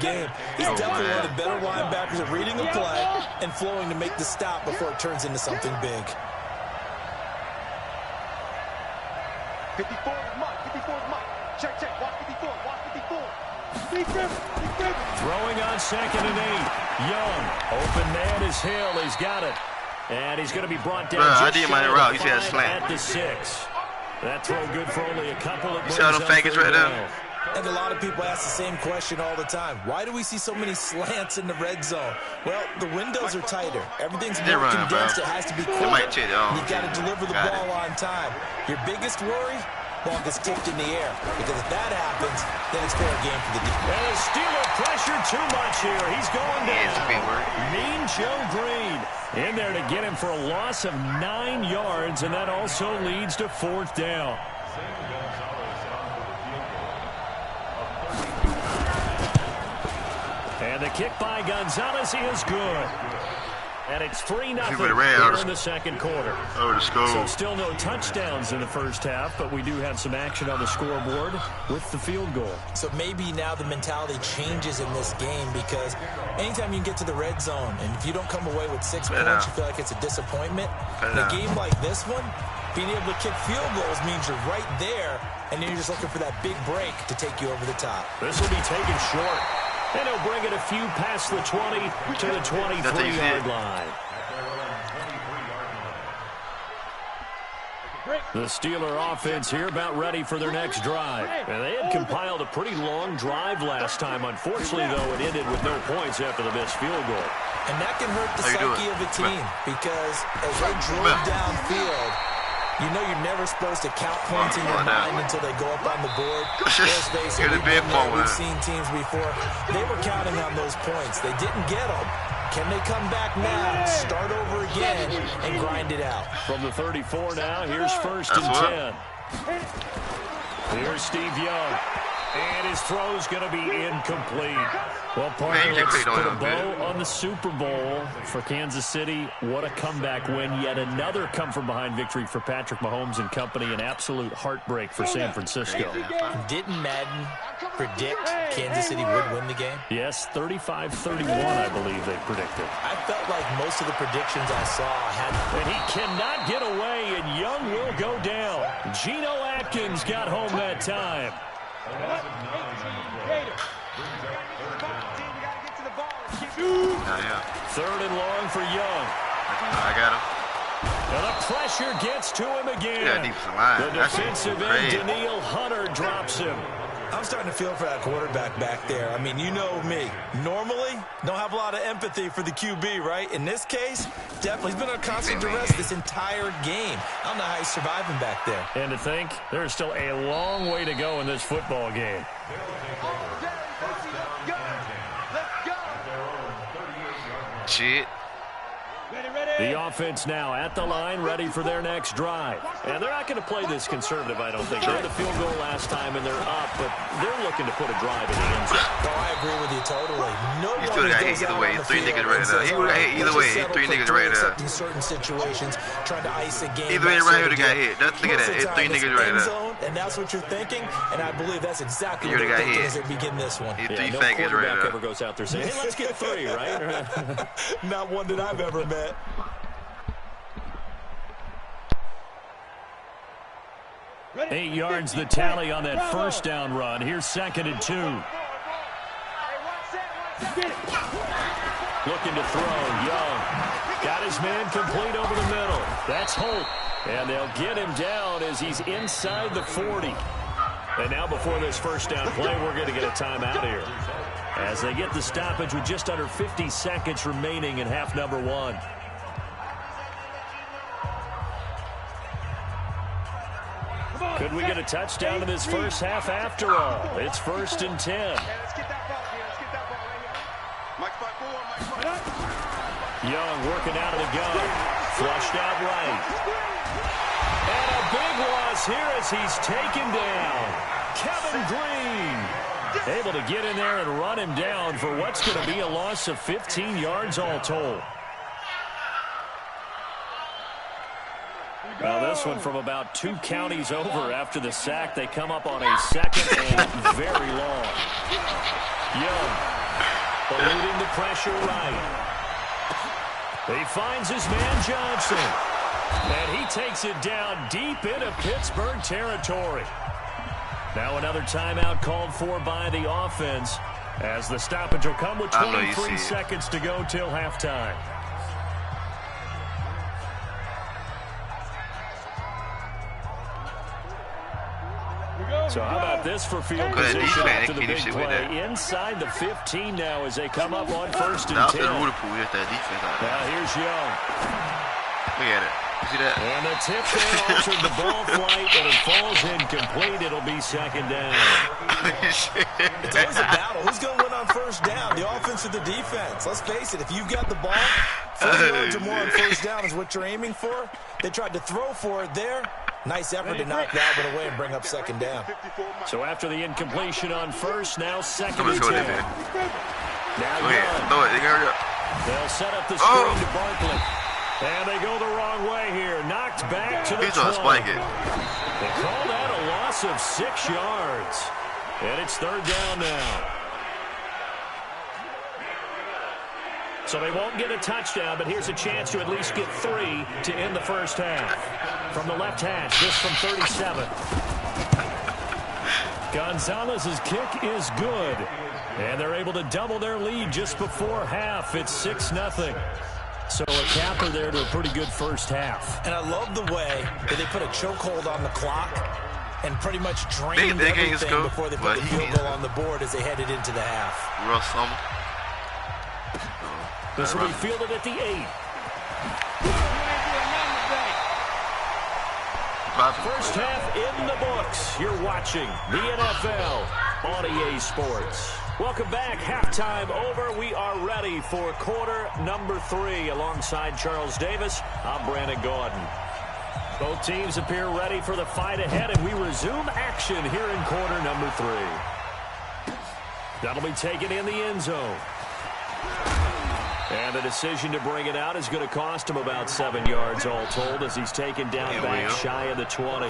game. He's definitely one of the better linebackers at reading a play and flowing to make the stop before it turns into something big. 54 is Mike. 54 is Mike. Check, check. Watch 54. Watch 54. Big grip. Big grip. Throwing on 2nd and 8. Young. Open man is Hill. He's got it. And he's going to be brought down. I did my route. You see that slant. At the 6. That throw good for only a couple of. You see all them faggots right there? And a lot of people ask the same question all the time. Why do we see so many slants in the red zone? Well, the windows are tighter. Everything's more condensed. It has to be quick. You've got to deliver the ball on time. Your biggest worry? Ball gets tipped in the air. Because if that happens, then it's fair game for the defense. And the Steeler pressure too much here. He's going down. Mean Joe Green in there to get him for a loss of 9 yards, and that also leads to 4th down. And the kick by Gonzalez is good. And it's 3-0 here in the second quarter. So still no touchdowns in the first half, but we do have some action on the scoreboard with the field goal. So maybe now the mentality changes in this game because anytime you can get to the red zone, and if you don't come away with 6 points, you feel like it's a disappointment. In a game like this one, being able to kick field goals means you're right there, and then you're just looking for that big break to take you over the top. This will be taken short. And he'll bring it a few past the 20 to the 23-yard line. The Steeler offense here about ready for their next drive. And they had compiled a pretty long drive last time. Unfortunately, though, it ended with no points after the missed field goal. And that can hurt the psyche of a team because as they drove downfield, you know you're never supposed to count points in your mind until they go up on the board. Let's face it, we've seen teams before. They were counting on those points. They didn't get them. Can they come back now, start over again, and grind it out? From the 34 now, here's 1st and 10. Here's Steve Young. And his throw's going to be incomplete. Well, Parker, let's put a bow on the Super Bowl for Kansas City. What a comeback win. Yet another come-from-behind victory for Patrick Mahomes and company. An absolute heartbreak for San Francisco. Didn't Madden predict Kansas City would win the game? Yes, 35-31, I believe they predicted. I felt like most of the predictions I saw had... And he cannot get away, and Young will go down. Geno Atkins got home that time. Third and long for Young. I got him. And the pressure gets to him again. The defensive end, Daniil Hunter, drops him. I'm starting to feel for that quarterback back there. I mean, you know me. Normally, don't have a lot of empathy for the QB, right? In this case, definitely. He's been under constant duress this entire game. I don't know how he's surviving back there. And to think, there's still a long way to go in this football game. Shit. The offense now at the line, ready for their next drive. And they're not going to play this conservative, I don't think. They had the field goal last time, and they're up, but they're looking to put a drive in the end zone. Oh, I agree with you totally. No one still got hit either way. 3 niggas right there. He would have hit either way. 3 niggas right there. In certain situations, trying to ice a game. Either way, right here, they got hit. Look at that. It's 3 niggas right there. And that's what you're thinking, and I believe that's exactly what they're thinking as they begin this one. Yeah, no quarterback ever goes out there saying, hey, let's get 3, right? Not one that I've ever met. Eight yards the tally on that first down run. Here's 2nd and 2. Looking to throw. Young got his man complete over the middle. That's Holt. And they'll get him down as he's inside the 40. And now before this first down play, we're going to get a timeout here. As they get the stoppage with just under 50 seconds remaining in half number 1. Could we get a touchdown in this first half after all? It's 1st and 10. Young working out of the gun. Flushed out right. And a big loss here as he's taken down. Kevin Green able to get in there and run him down for what's going to be a loss of 15 yards all told. Now this one from about 2 counties over after the sack. They come up on a 2nd and very long. Young eluding the pressure right. He finds his man Johnson. And he takes it down deep into Pittsburgh territory. Now another timeout called for by the offense, as the stoppage will come with 23 seconds to go till halftime. So how about this for field position after the big play? Inside the 15 now as they come up on 1st and 10. Now here's Young. Look at it. You see that? And the tip there altered the ball flight, and it falls incomplete. It'll be 2nd down. It's always a battle. Who's going to win on 1st down, the offense or the defense? Let's face it, if you've got the ball, 4 yards or more on 1st down is what you're aiming for. They tried to throw for it there. Nice effort to knock that one away and bring up 2nd down. So after the incompletion on 1st, now 2nd and 10. Now Young. They'll set up the screen to Barkley. And they go the wrong way here. Knocked back to the 20. They call that a loss of 6 yards. And it's 3rd down now. So they won't get a touchdown, but here's a chance to at least get 3 to end the 1st half. From the left hash, this from 37. Gonzalez's kick is good. And they're able to double their lead just before half. It's 6-0. So a capper there to a pretty good 1st half. And I love the way that they put a chokehold on the clock and pretty much drained everything before they put the field goal on the board as they headed into the half. This will be fielded at the 8. First half in the books. You're watching the NFL on EA Sports. Welcome back. Halftime over. We are ready for quarter number 3. Alongside Charles Davis, I'm Brandon Gordon. Both teams appear ready for the fight ahead, and we resume action here in quarter number 3. That'll be taken in the end zone. And the decision to bring it out is going to cost him about 7 yards all told, as he's taken down back shy of the 20.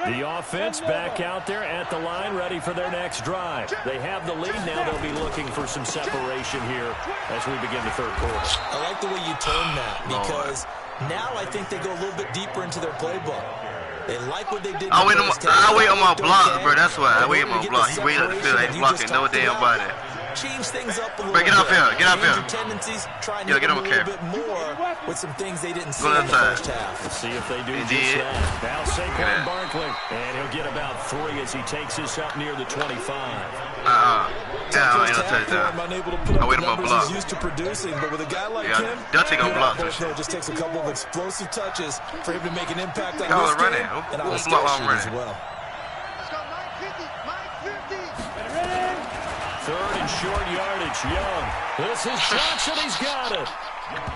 The offense back out there at the line, ready for their next drive. They have the lead now. They'll be looking for some separation here as we begin the 3rd quarter. I like the way you turned that, because now I think they go a little bit deeper into their playbook. They like what they did. I wait on my blocks, bro. That's why I wait on my block. He waited up the field. Ain't blocking no damn body. Change things up a little bit. Get up here. Get up here. Tendencies, try and get them a little bit more with some things they didn't see in the 1st half. Let's see if they do just that. Now Saquon Barkley, and he'll get about 3 as he takes this up near the 25. Unable to put up the numbers he's used to producing, but with a guy like him, it just takes a couple of explosive touches for him to make an impact on this game and on the station as well. 3rd and short yardage, Young. This is Johnson, he's got it.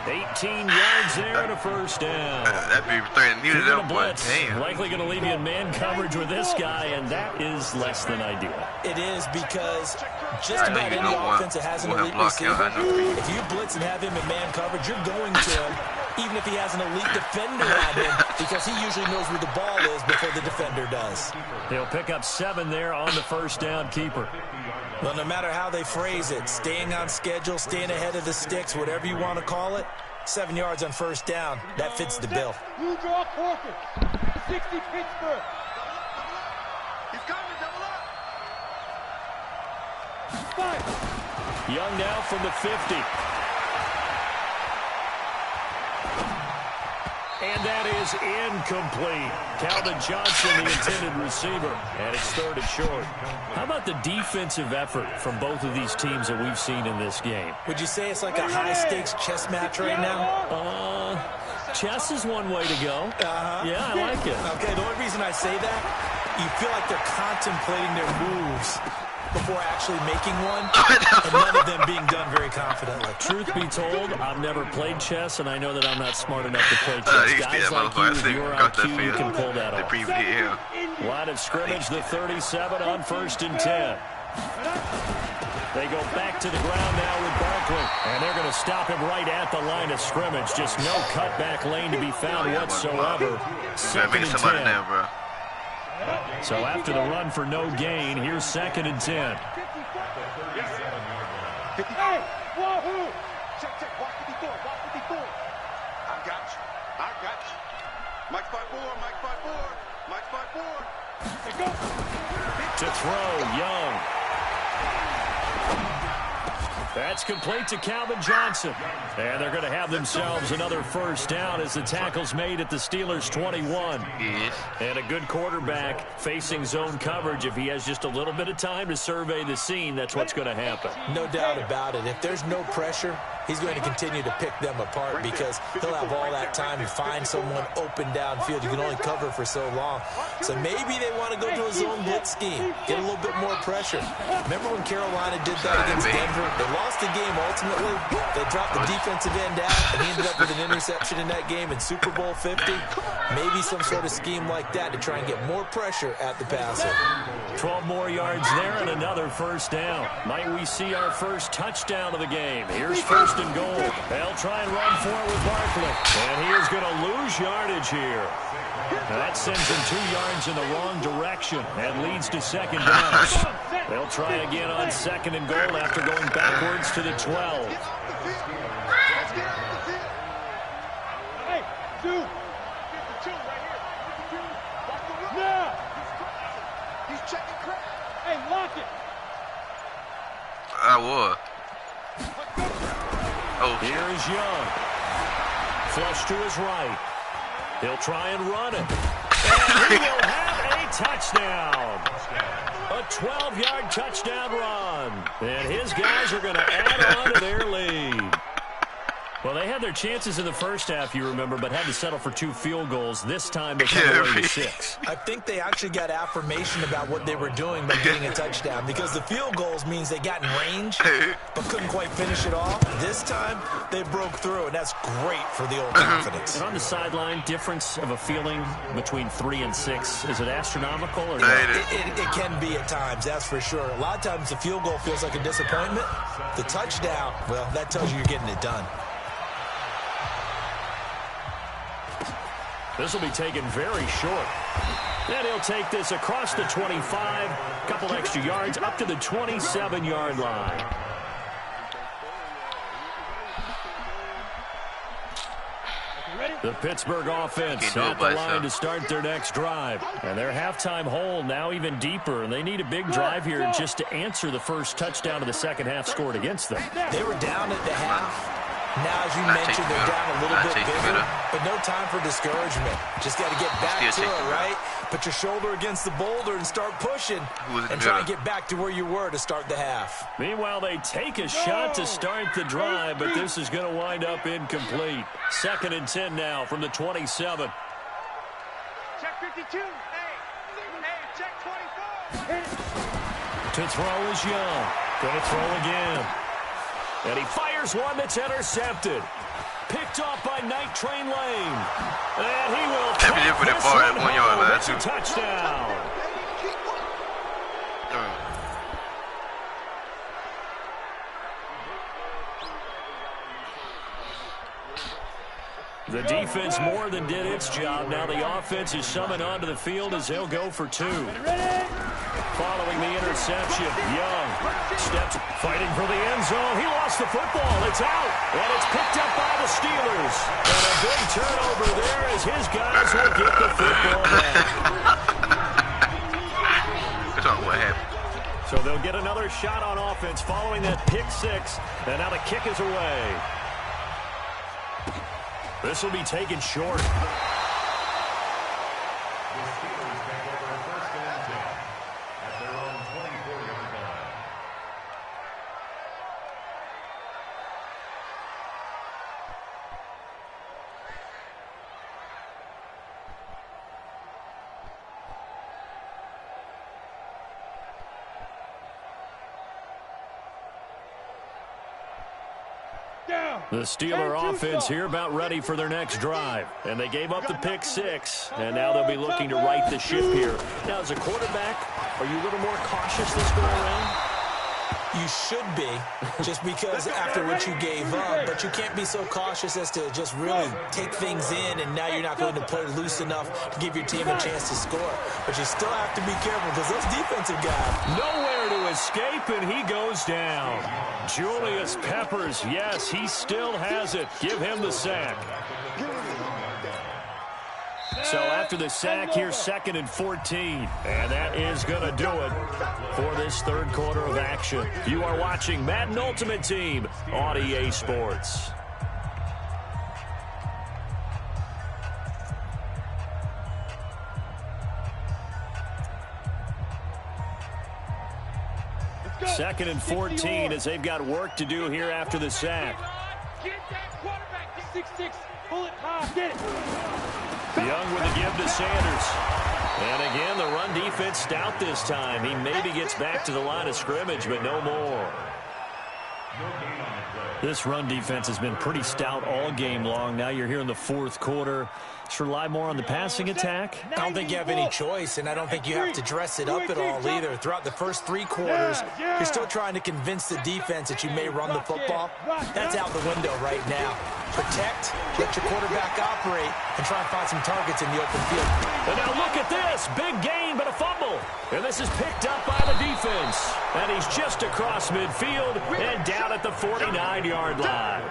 18 yards there and a 1st down. That'd be 30 needed up, blitz. Likely going to leave you in man coverage with this guy, and that is less than ideal. It is, because just about any offense that has an elite receiver, if you blitz and have him in man coverage, you're going to him, even if he has an elite defender on him, because he usually knows where the ball is before the defender does. They'll pick up 7 there on the 1st down keeper. Well, no matter how they phrase it, staying on schedule, staying ahead of the sticks, whatever you want to call it, 7 yards on 1st down, that fits the bill. You draw Corker. 60 Pittsburgh. He's coming, double up. 5. Young now from the 50. And that is incomplete. Calvin Johnson, the intended receiver. And it's 3rd and short. How about the defensive effort from both of these teams that we've seen in this game? Would you say it's like a high-stakes chess match right now? Chess is one way to go. Yeah, I like it. Okay, the only reason I say that, you feel like they're contemplating their moves before actually making one, and none of them being done very confidently. Truth be told, I've never played chess, and I know that I'm not smart enough to play chess. Guys like you, with your IQ, you can pull that off. Line of scrimmage, the 37 on 1st and 10. They go back to the ground now with Barkley, and they're going to stop him right at the line of scrimmage. Just no cutback lane to be found whatsoever. 2nd and 10. So after the run for no gain, here's 2nd and 10. 50. Hey, wahoo! Check, check. Watch 54. Watch 54. I got you. I got you. Mike 5-4. Mike 5-4. Mike 5-4. Hey, go. To throw, Young. That's complete to Calvin Johnson. And they're going to have themselves another first down as the tackle's made at the Steelers' 21. Yes. And a good quarterback facing zone coverage. If he has just a little bit of time to survey the scene, that's what's going to happen. No doubt about it. If there's no pressure, he's going to continue to pick them apart because he'll have all that time to find someone open downfield. You can only cover for so long. So maybe they want to go to a zone blitz scheme, get a little bit more pressure. Remember when Carolina did that against Denver? They lost the game ultimately. They dropped the defensive end out, and he ended up with an interception in that game in Super Bowl 50. Maybe some sort of scheme like that to try and get more pressure at the passer. 12 more yards there and another first down. Might we see our first touchdown of the game? Here's 1st and goal. They'll try and run for it with Barkley. And he is going to lose yardage here. That sends him 2 yards in the wrong direction and leads to 2nd down. They'll try again on 2nd and goal after going backwards to the 12. Hey, dude. 52 right here. 52. Watch the run. Now. He's checking crack. Hey, lock it. I would. Oh, here is Young. Flush to his right. He'll try and run it. And he will have a touchdown. A 12-yard touchdown run. And his guys are going to add on to their lead. Well, they had their chances in the first half, you remember, but had to settle for 2 field goals. This time they come away with 6. I think they actually got affirmation about what they were doing by getting a touchdown because the field goals means they got in range but couldn't quite finish it off. This time, they broke through, and that's great for the old confidence. And on the sideline, difference of a feeling between 3 and 6, is it astronomical? Or It can be at times, that's for sure. A lot of times the field goal feels like a disappointment. The touchdown, well, that tells you you're getting it done. This will be taken very short. And he'll take this across the 25, a couple extra yards, up to the 27-yard line. The Pittsburgh offense at the line to start their next drive. And their halftime hole now even deeper. And they need a big drive here just to answer the first touchdown of the second half scored against them. They were down at the half. Now, as you mentioned, they're down a little bit bigger, but no time for discouragement. Just got to get back to it, right? Put your shoulder against the boulder and start pushing and try and get back to where you were to start the half. Meanwhile, they take a shot to start the drive, but this is going to wind up incomplete. 2nd and 10 now from the 27. Check 52. Hey, check 24. To throw is Young. Going to throw again. And he fires one that's intercepted. Picked off by Night Train Lane. And he will take this one home. That's a touchdown. The defense more than did its job. Now the offense is summoned onto the field as they'll go for 2. Following the interception, Young steps fighting for the end zone. He lost the football. It's out. And it's picked up by the Steelers. And a big turnover there as his guys will get the football back. What happened? So they'll get another shot on offense following that pick 6. And now the kick is away. This will be taken short. The Steeler offense here about ready for their next drive. And they gave up the pick 6, and now they'll be looking to right the ship here. Now, as a quarterback, are you a little more cautious this go around? You should be, just because after what you gave up, but you can't be so cautious as to just really take things in, and now you're not going to play loose enough to give your team a chance to score. But you still have to be careful because those defensive guys. Nowhere to escape, and he goes down. Julius Peppers, yes, he still has it. Give him the sack. So after the sack, here's 2nd and 14. And that is going to do it for this third quarter of action. You are watching Madden Ultimate Team on EA Sports. Second and 14 as they've got work to do here after the sack. Get that quarterback. 6'6". Pull it high. Get it. Young with the give to Sanders. And again, the run defense stout this time. He maybe gets back to the line of scrimmage, but no more. This run defense has been pretty stout all game long. Now you're here in the fourth quarter. Just rely more on the passing attack. I don't think you have any choice, and I don't think you have to dress it up at all either. Throughout the first 3 quarters, you're still trying to convince the defense that you may run the football. That's out the window right now. Protect, let your quarterback operate, and try and find some targets in the open field. And now look at this. Big gain, but a fumble. And this is picked up by the defense. And he's just across midfield and down at the 49-yard line.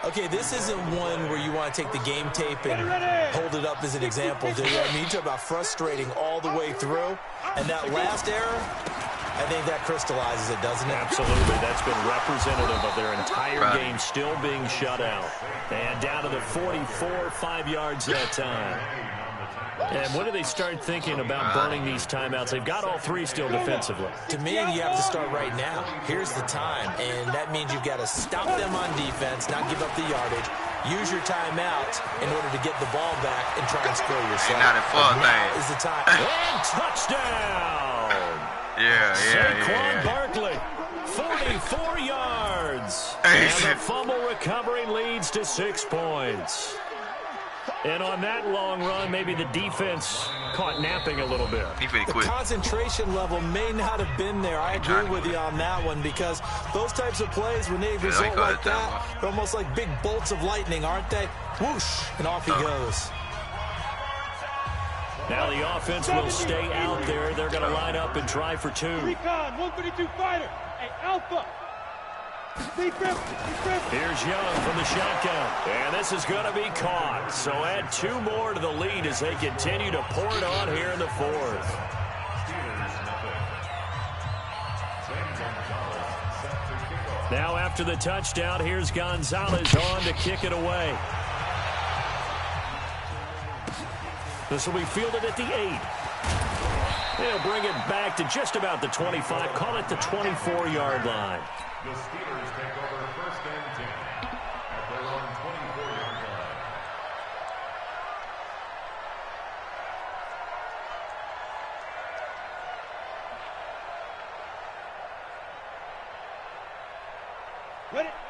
Okay, this isn't one where you want to take the game tape and hold it up as an example, do you? I mean, you talk about frustrating all the way through. And that last error, I think that crystallizes it, doesn't it? Absolutely. That's been representative of their entire game still being shut out. And down to the 44, 5 yards that time. And when do they start thinking about burning these timeouts? They've got all 3 still defensively. To me, you have to start right now. Here's the time, and that means you've got to stop them on defense, not give up the yardage, use your timeout in order to get the ball back and try and score yourself. Now is the time. And touchdown! Saquon Barkley, 44 yards. And the fumble recovery leads to 6 points. And on that long run, maybe the defense caught napping a little bit. The concentration level may not have been there. I agree with you on that one, because those types of plays, when they result like that, they're almost like big bolts of lightning, aren't they? Whoosh, and off he goes. Now the offense will stay out there. They're going to line up and try for 2. Recon, 132 fighter. Hey, Alpha. Here's Young from the shotgun. And this is going to be caught. So add 2 more to the lead as they continue to pour it on here in the fourth. Now after the touchdown, here's Gonzalez on to kick it away. This will be fielded at the 8. They'll bring it back to just about the 25. Call it the 24-yard line. The Steelers take over 1st and 10 at their own 24-yard line.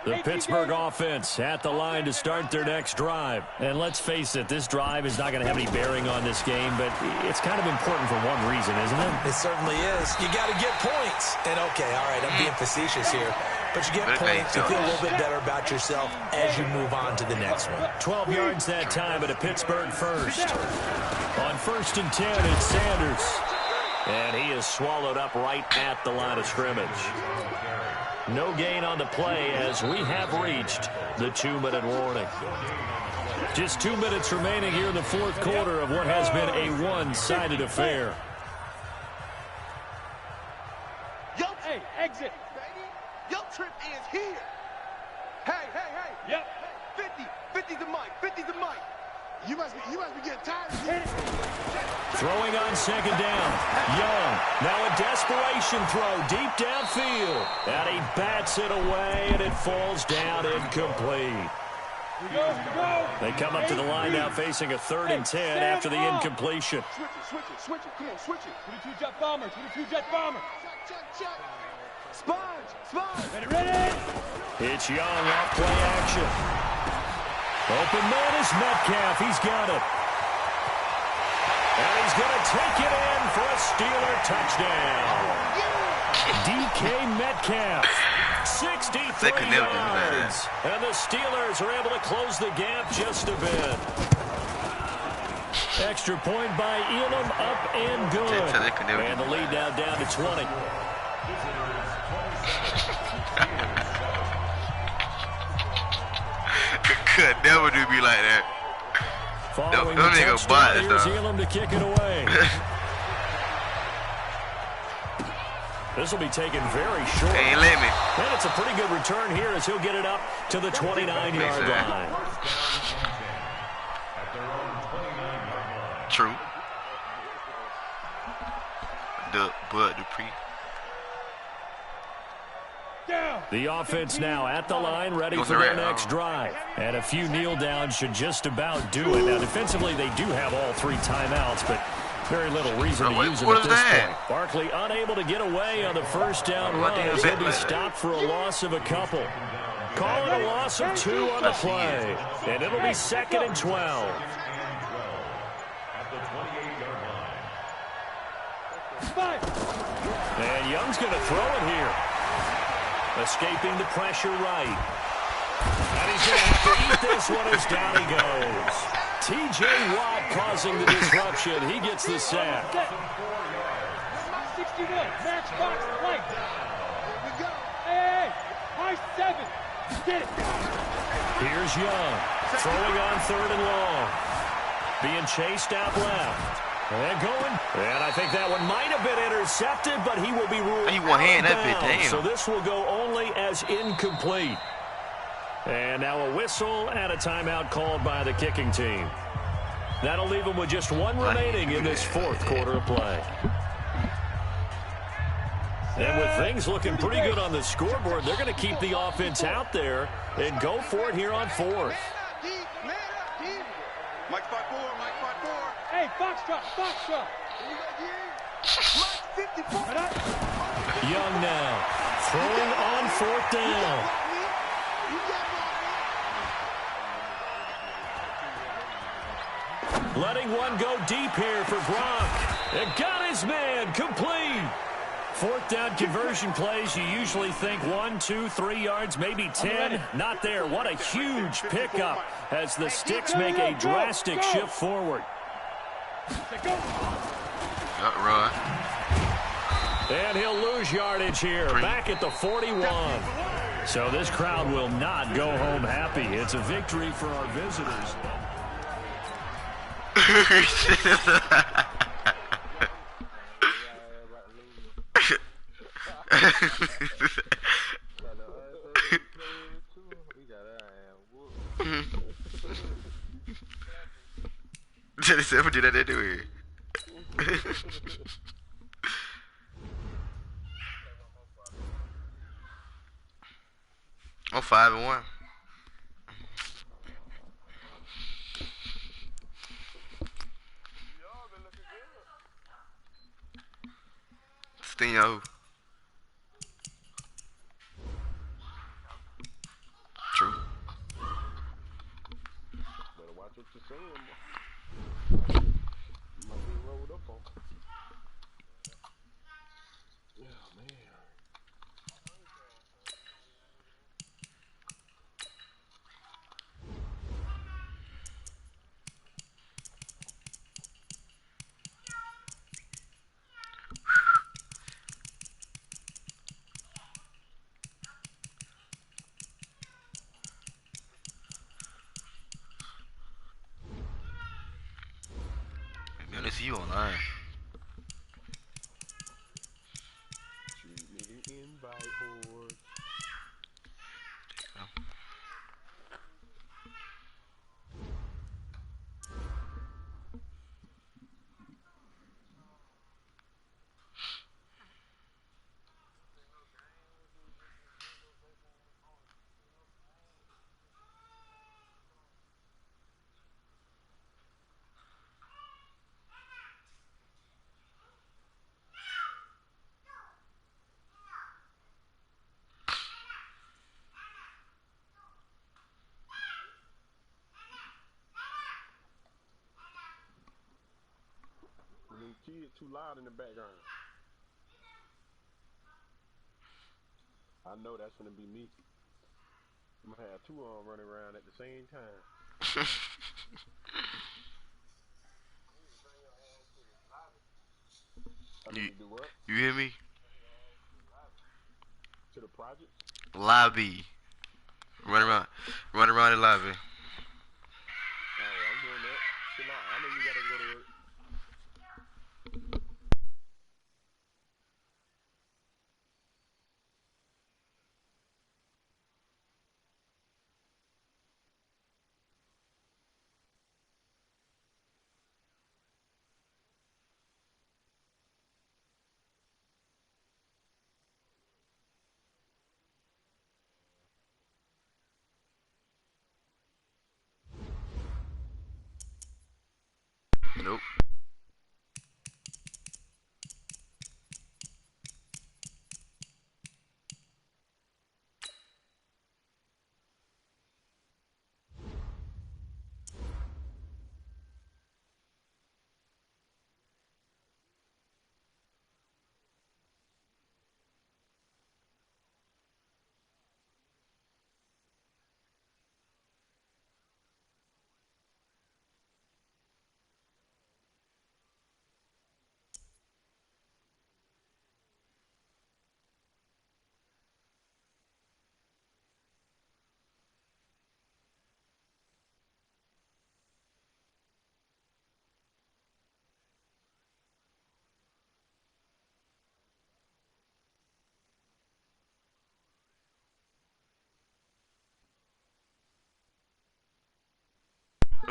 The Pittsburgh offense at the line to start their next drive. And let's face it, this drive is not going to have any bearing on this game, but it's kind of important for one reason, isn't it? It certainly is. You got to get points. And, okay, all right, I'm being facetious here. But you get points, you feel a little bit better about yourself as you move on to the next one. 12 yards that time at a Pittsburgh first. On 1st and 10, it's Sanders. And he is swallowed up right at the line of scrimmage. No gain on the play as we have reached the 2-minute warning. Just 2 minutes remaining here in the fourth quarter of what has been a one-sided affair. Hey, exit. Your trip is here. Hey. Yep. 50's the mic. 50's the mic. You must be getting tired of it. Throwing on 2nd down. Young. Now a desperation throw deep downfield. And he bats it away, and it falls down incomplete. Go. They come up to the line now facing a 3rd and 10 after the incompletion. Switch it. Come on, switch it. 22 jet bomber. 22 jet bomber. Check. Sponge. Ready. It's Young off play action. Open man is Metcalf. He's got it. And he's going to take it in for a Steeler touchdown. DK Metcalf. 63 yards. And the Steelers are able to close the gap just a bit. Extra point by Elam, up and good. And the lead now down to 20. Could never do me like that. Following the touchdown, here's Elam to kick it away. This will be taken very short. Hey, let me. And it's a pretty good return here as he'll get it up to the 29-yard line. True. Bud Dupree. The offense now at the line, ready for their next drive. And a few kneel downs should just about do it. Now, defensively, they do have all 3 timeouts, but very little reason to use them at this point. Barkley unable to get away on the first down run. He'll be stopped for a loss of a couple. Call it a loss of 2 on the play. And it'll be 2nd and 12. And Young's going to throw it here. Escaping the pressure right. And he's going to have to eat this one as down he goes. T.J. Watt causing the disruption. He gets the sack. 61, match box right. Hey, high 7. Get it. Here's Young. Throwing on 3rd and long. Being chased out left. And going. And I think that one might have been intercepted, but he will be ruled out of bounds. So this will go only as incomplete. And now a whistle and a timeout called by the kicking team. That'll leave them with just 1 remaining in this 4th quarter of play. And with things looking pretty good on the scoreboard, they're going to keep the offense out there and go for it here on 4th. Mike 5-4, Mike 5-4. Hey, Foxtrot, Foxtrot. Young now throwing on 4th down. Letting one go deep here for Gronk. It got his man complete. 4th down conversion plays, you usually think 1, 2, 3 yards, maybe 10. Not there. What a huge pickup as the Sticks make a drastic shift forward. Got run. And he'll lose yardage here. Back at the 41. So this crowd will not go home happy. It's a victory for our visitors. Jenny said, "What did I do here?" Oh, 5-1. Stino. True. Better watch what you're saying, boy. Might be rolled up on. Yeah, man. Man, it's you online. Shoot me the invite board. Kids too loud in the background. I know that's gonna be me. I'm gonna have two on running around at the same time. You hear me? To the project? Lobby. Run around the lobby. Oh, I'm doing that. Chill out. I know you gotta go to work. Nope.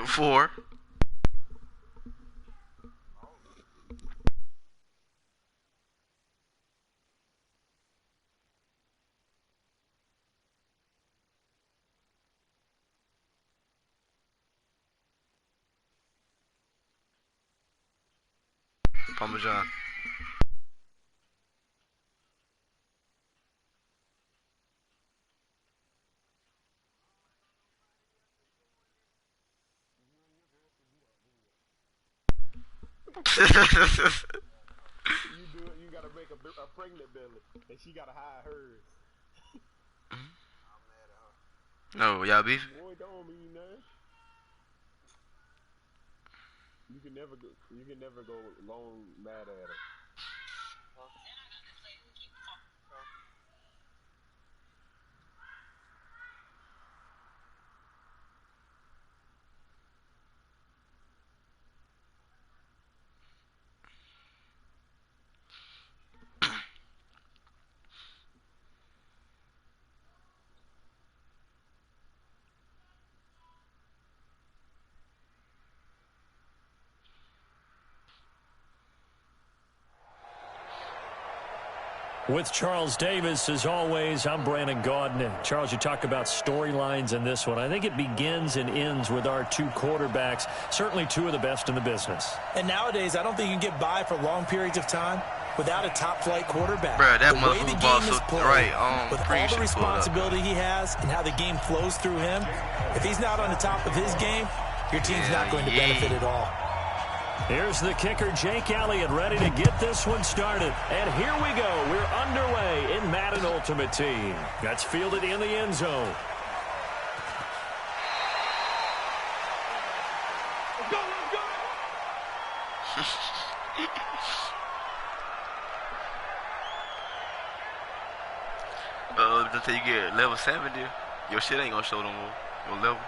Four. Parmesan. You do it, you gotta make a pregnant belly, and she gotta hide hers. No, y'all beef? Boy, don't mean nothing. You can never go long mad at her. With Charles Davis, as always, I'm Brandon Gaudin. Charles, you talk about storylines in this one. I think it begins and ends with our two quarterbacks, certainly two of the best in the business. And nowadays, I don't think you can get by for long periods of time without a top-flight quarterback. Bruh, that the way the game is played, with all the responsibility he has and how the game flows through him, if he's not on the top of his game, your team's not going to benefit at all. Here's the kicker, Jake Elliott, ready to get this one started. And here we go. We're underway in Madden Ultimate Team. That's fielded in the end zone. Let's go, let's go! Until you get level 70, your shit ain't gonna show no more. Your level.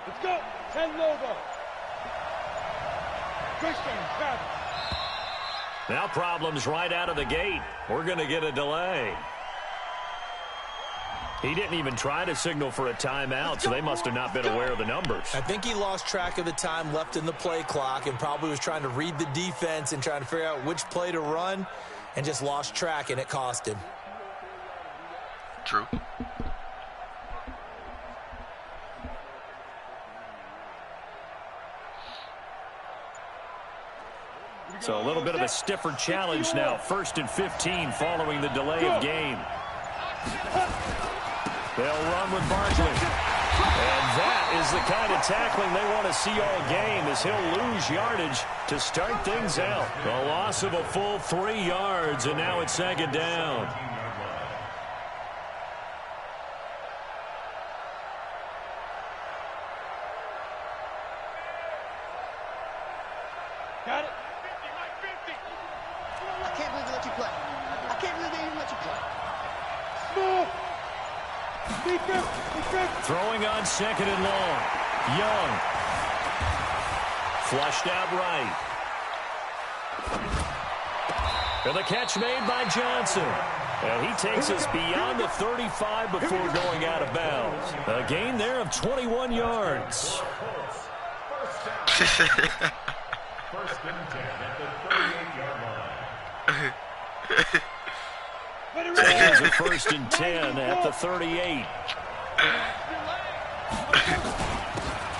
Let's go! 10 logo! Christian, grab it! Now problems right out of the gate. We're going to get a delay. He didn't even try to signal for a timeout, so they must have not been aware of the numbers. I think he lost track of the time left in the play clock and probably was trying to read the defense and trying to figure out which play to run and just lost track, and it cost him. True. So a little bit of a stiffer challenge now. 1st and 15 following the delay of game. They'll run with Barkley. And that is the kind of tackling they want to see all game, as he'll lose yardage to start things out. A loss of a full 3 yards, and now it's second down. Got it. I can't believe they let you play. I can't believe they even let you play. Small. Defense. Throwing on second and long. Young. Flushed out right. And the catch made by Johnson. And he takes us beyond the 35 before going out of bounds. A gain there of 21 yards. First and 10 at the 38-yard line. There's a first and 10 at the 38.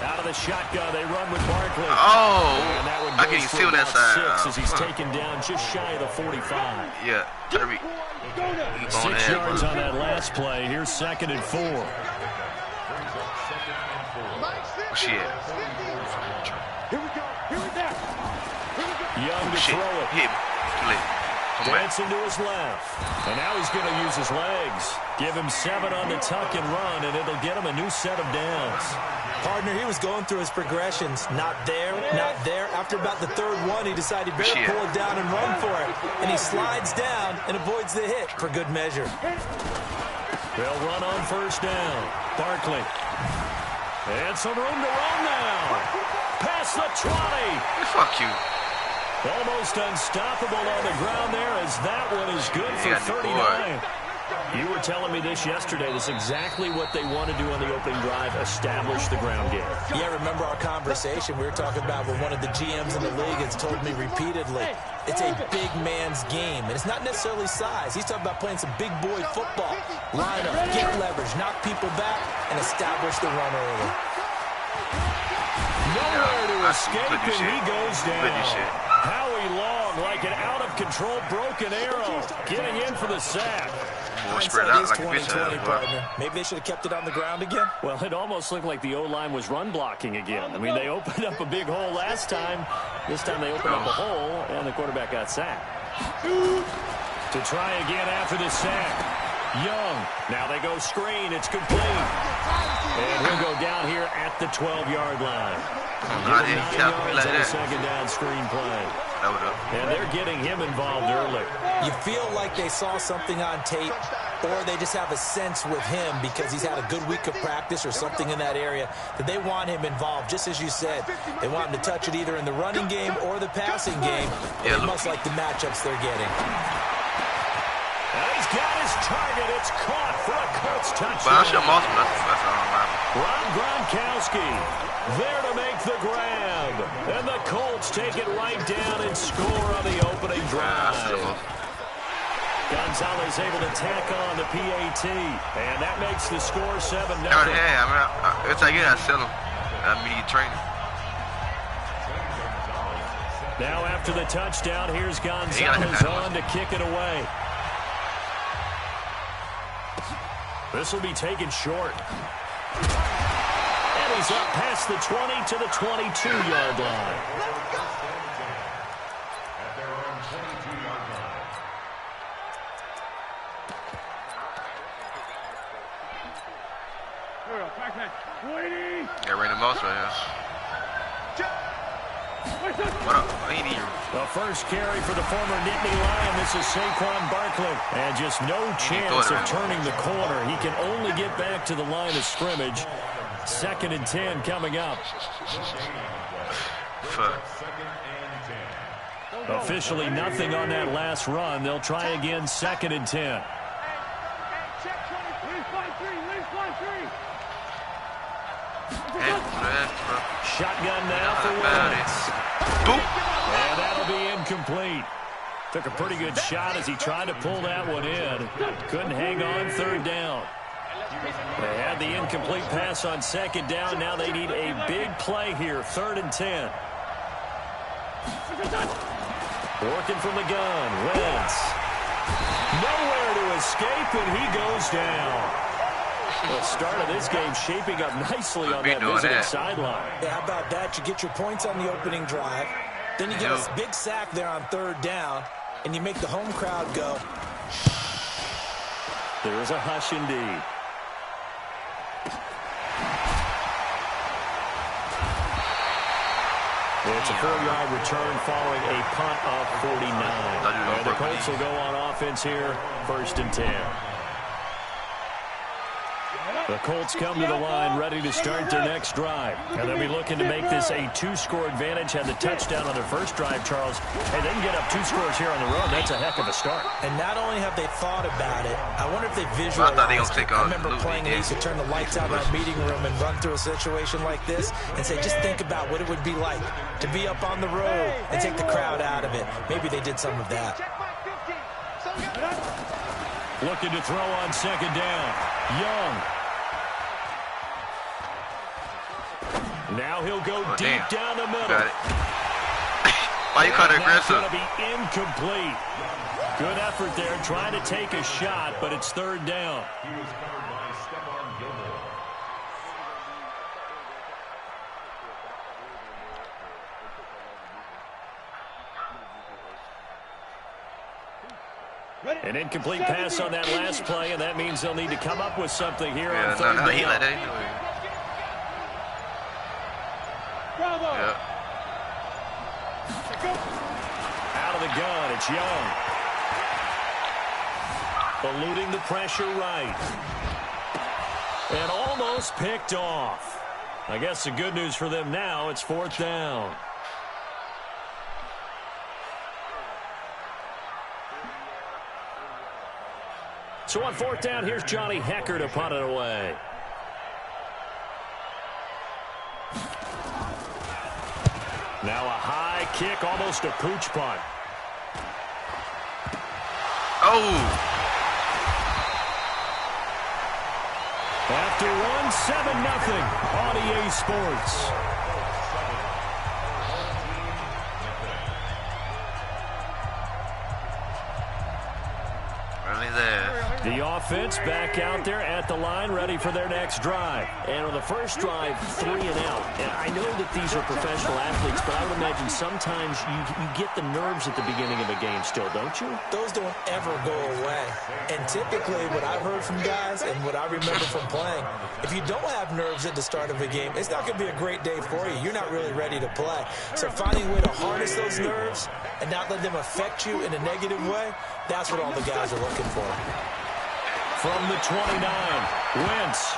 Out of the shotgun, they run with Barkley. Oh, and that one I goes can for see on that about side. 6 as he's taken down just shy of the 45. Yeah, Terry. 6 yards on that last play. Here's second and 4. Shit. Here we go. Young to Shit. throw it. Hit me. Too late. Come back. Dancing to his left. And now he's going to use his legs. Give him 7 on the tuck and run, and it'll get him a new set of downs. Partner, he was going through his progressions. Not there, not there. After about the third one, he decided he better pull it down and run for it. And he slides down and avoids the hit for good measure. They'll run on first down. Barkley. And some room to run now. Past the 20. Fuck you. Almost unstoppable on the ground there, as that one is good for 39. You were telling me this yesterday. This is exactly what they want to do on the opening drive, establish the ground game. Yeah, remember our conversation? We were talking about what one of the GMs in the league has told me repeatedly. It's a big man's game, and it's not necessarily size. He's talking about playing some big boy football. Line up, get leverage, knock people back, and establish the run early. Nowhere to escape, and he goes down. Howie Long, like an out-of-control broken arrow, getting in for the sack. Spread out like 2020, partner. Maybe they should have kept it on the ground again. Well, it almost looked like the O-line was run blocking again. I mean, they opened up a big hole last time. This time they opened up a hole, and the quarterback got sacked. To try again after the sack. Young. Now they go screen. It's complete. And he'll go down here at the 12-yard line. 9 yards on a second down screen play. And they're getting him involved early. You feel like they saw something on tape, or they just have a sense with him because he's had a good week of practice or something in that area that they want him involved. Just as you said, they want him to touch it either in the running game or the passing game. They must like the matchups they're getting. And he's got his target. It's caught for a Colts touchdown. Rob Gronkowski there to make the grab. And the Colts take it right down and score on the opening drive. Gonzalez able to tack on the PAT. And that makes the score 7-0. It's like, I sell him. Immediate training. Now after the touchdown, here's Gonzalez on to kick it away. This will be taken short. And he's up past the 20 to the 22-yard line. Yeah, Randy Moss right here. What up? The first carry for the former Nittany Lion. This is Saquon Barkley. And just no chance of turning the corner. He can only get back to the line of scrimmage. 2nd and 10 coming up. Officially nothing on that last run. They'll try again 2nd and 10. Shotgun now for Wentz. And that'll be incomplete. Took a pretty good shot as he tried to pull that one in. Couldn't hang on 3rd down. They had the incomplete pass on 2nd down. Now they need a big play here. 3rd and 10. Working from the gun. Wentz. Nowhere to escape, and he goes down. The start of this game shaping up nicely on that visiting sideline. Yeah, how about that? You get your points on the opening drive. Then you get a big sack there on 3rd down, and you make the home crowd go. There is a hush indeed. It's a 4-yard return following a punt of 49. And the Colts will go on offense here, 1st and 10. The Colts come to the line ready to start their next drive. And they'll be looking to make this a 2-score advantage. Had the touchdown on their first drive, Charles. Hey, they can get up 2 scores here on the road. That's a heck of a start. And not only have they thought about it, I wonder if they visualized it. I remember playing, I used to turn the lights out in our meeting room and run through a situation like this and say, just think about what it would be like to be up on the road and take the crowd out of it. Maybe they did some of that. Looking to throw on 2nd down. Young. Now he'll go deep down the middle. Got it. Why you call it aggressive? Going to be incomplete. Good effort there, trying to take a shot, but it's 3rd down. He was covered by Stephon Gilmore. An incomplete pass on that last play, and that means they'll need to come up with something here on 3rd down. He let that anyway. Bravo. Yep. Out of the gun, it's Young. Eluding the pressure right. And almost picked off. I guess the good news for them now, it's 4th down. So on 4th down, here's Johnny Hecker to punt it away. Now a high kick, almost a pooch punt. Oh! After one, 7-0 on EA Sports. Running there. The offense back out there at the line, ready for their next drive. And on the first drive, 3 and out. And I know that these are professional athletes, but I would imagine sometimes you get the nerves at the beginning of a game still, don't you? Those don't ever go away. And typically, what I've heard from guys and what I remember from playing, if you don't have nerves at the start of a game, it's not going to be a great day for you. You're not really ready to play. So finding a way to harness those nerves and not let them affect you in a negative way, that's what all the guys are looking for. From the 29, Wentz.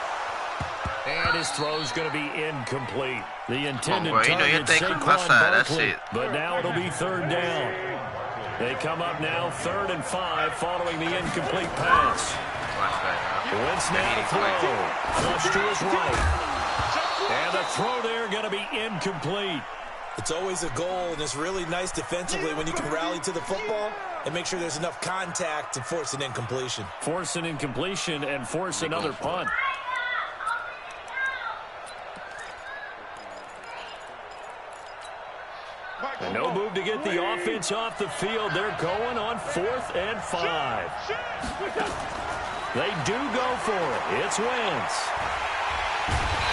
And his throw's going to be incomplete. The intended target, Saquon Barkley. But now it'll be 3rd down. They come up now 3rd and 5 following the incomplete pass. Wentz now to throw. Flush to his right. And the throw there going to be incomplete. It's always a goal, and it's really nice defensively when you can rally to the football and make sure there's enough contact to force an incompletion. Force an incompletion and force another punt. And no move to get the offense off the field. They're going on 4th and 5. They do go for it. It's Wentz.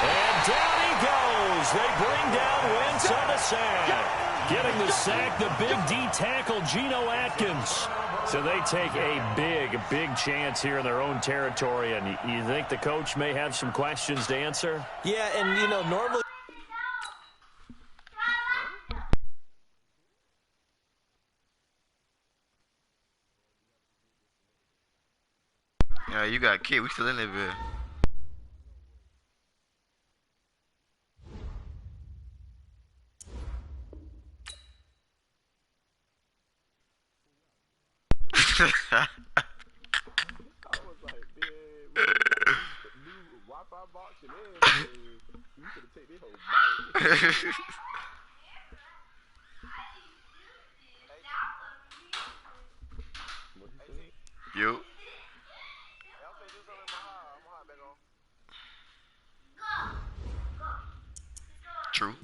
And down he goes. They bring down Wentz on the sack. Getting the sack, the big D tackle, Geno Atkins. So they take a big chance here in their own territory. And you think the coach may have some questions to answer? Yeah, and, you know, normally... Yeah, you got a kid. We still in there, man. I was like, man, new Wi-Fi box and everything. You could have taken this whole bite. Yo. True.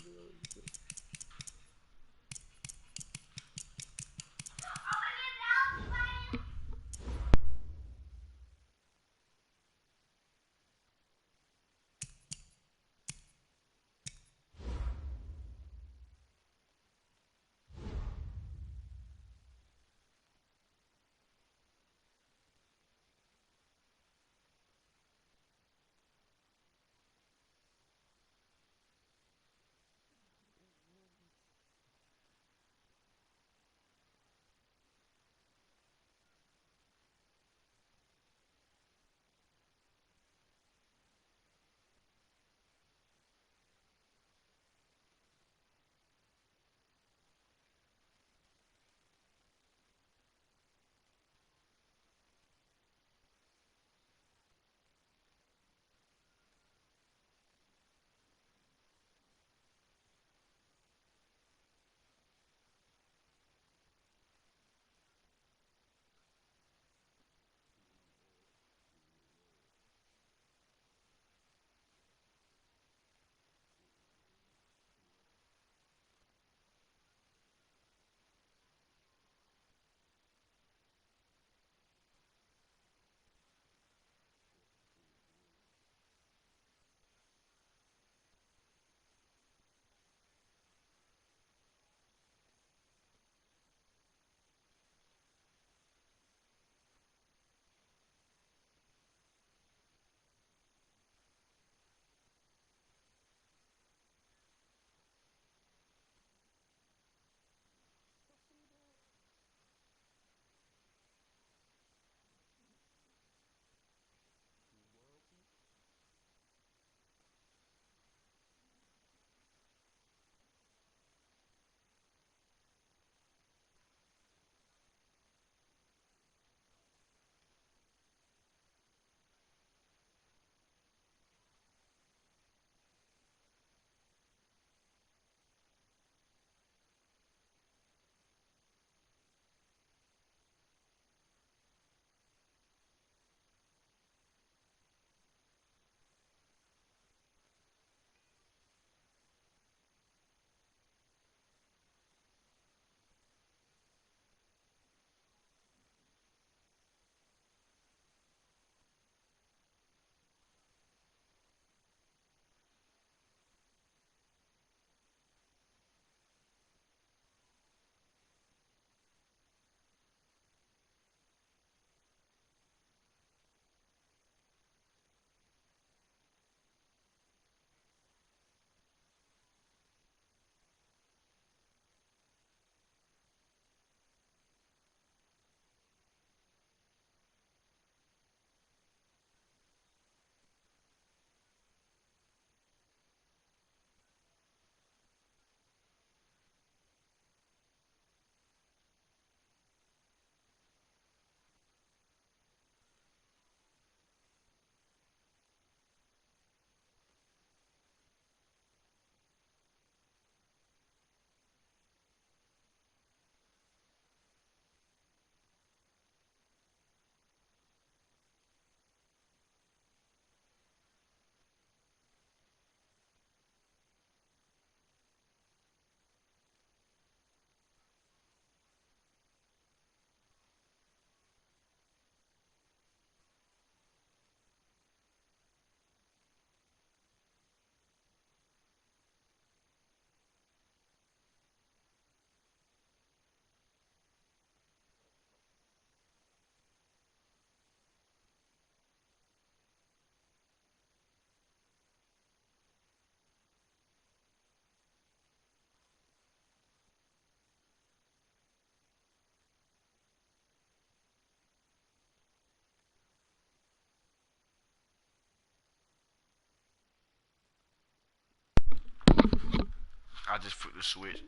just flipped the switch.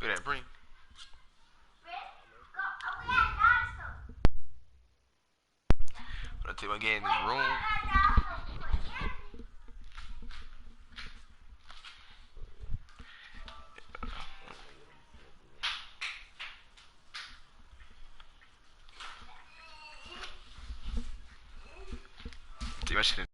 Look at that, bring. When I take my game in this room. Take my shit in.